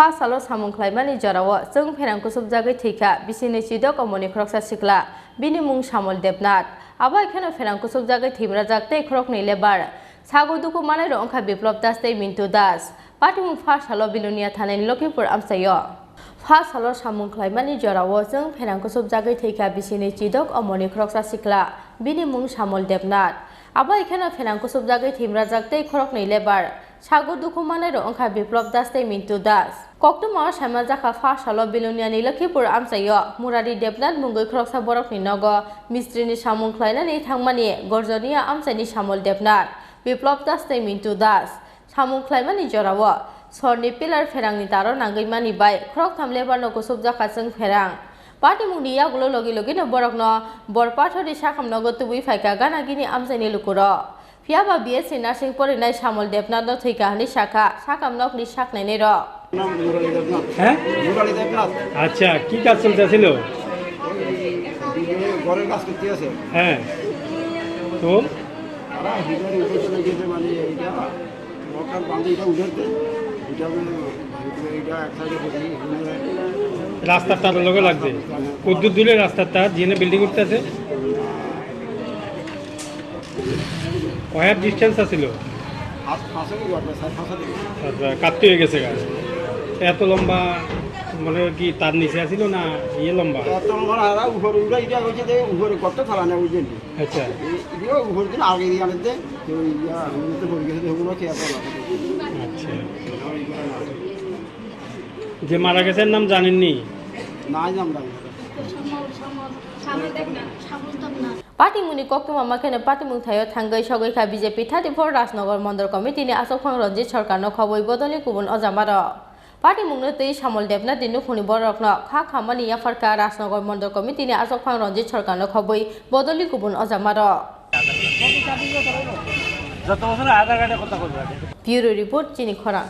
फासआल' सामुं ख्लायमानि जराव जों फेरां कुसुबजागै थैखा बिसिनि चिदक अमनि खरकसा सिक्ला बिनि मुं सामल देबनाथ आबाय खेनो फेरां कुसुबजागै थैम्राजाक तै खरकनि लेबार सागु दुखु माने रंखा बिप्लब दास तै मिन्टु दास पार्टी मुं फासआल' बिलुनिया थानायनि लखिमपुर आमसायो फासआल' सामुं ख्लायमानि जराव जों फेरां कुसुबजागै थैखा बिसिनि चिदक अमनि खरकसा सिक्ला बिनि मुं सामल देबनाथ आबाय खेनो फेरां कुसुबजागै थैम्राजाक तै खरकनि लेबार सागु दुखु माने रंखा बिप्लब दास तै मिन्टु दास कक्टमा सामा जाखा फासआल' बिलुनियानि लखिमपुर आमसायो मुरारि देबनाथ मुंगै खरकसा बरकनि नग मिस्त्रिनि सामुं ख्लायनानै थांमानि गर्जनिया आमसायनि सामल देबनाथ बिप्लब दास तै मिन्टु दास सामुं ख्लायमानि जराव सरनि पिलार फेरांनि तारो नांगैमानि बाय खरकथाम लेबारनो कुसुबजाखा जों फेरां पार्टी मुंनि यागुलो लगे लगेनो बरकनो बरपाथरि साखामनो तुबुइ फायका गानागिनि आमसायनि लुकुरो फियाबा बीएससी नार्सिं फरायनाय सामल देबनाथ थैखानि शाखा साकामनकनि साखनायनि र হ্যাঁ আচ্ছা কি কাজ চলতেছিল ঘরের কাজ করতে আছে হ্যাঁ তো রাস্তার তার লগে লাগছে কদ্দুর দূরে রাস্তার তার যেখানে বিল্ডিং উঠতেছে কয়েক ডিস্টেন্স আছিল আচ্ছা কাটতে হয়ে গেছে গাছ এত লম্বা মানে কি তার নিচে আছিল না ইয়ে লম্বা এত লম্বা না উপরে উড়া এটা হইছে যে উপরে কত থালা না বুঝেন আচ্ছা ইও উপরে দিন আগে দিয়ে আনতে তো ইয়া উন্নত করে গেছে ওগুলো কি এত আচ্ছা যে মারা গেছেন নাম জানেননি না নাম জানি पार्टी मुनि कक्टमा माखेने पार्टी मुं थायो थांगै सगैखा बीजेपी 34 राजनगर मंडल कमिटिनि आसोखां रंजित सरकारनो खबै बदलि गुबुन अजामार पार्टी मुंनो तै सामल देबनाथ दिनु खुनि बरकनो खा खामानि याफारका राजनगर मंडल कमिटिनि आसोखां रंजित सरकारनो खबै बदलि गुबुन अजामार ब्यूरो रिपोर्ट चिनी खरां।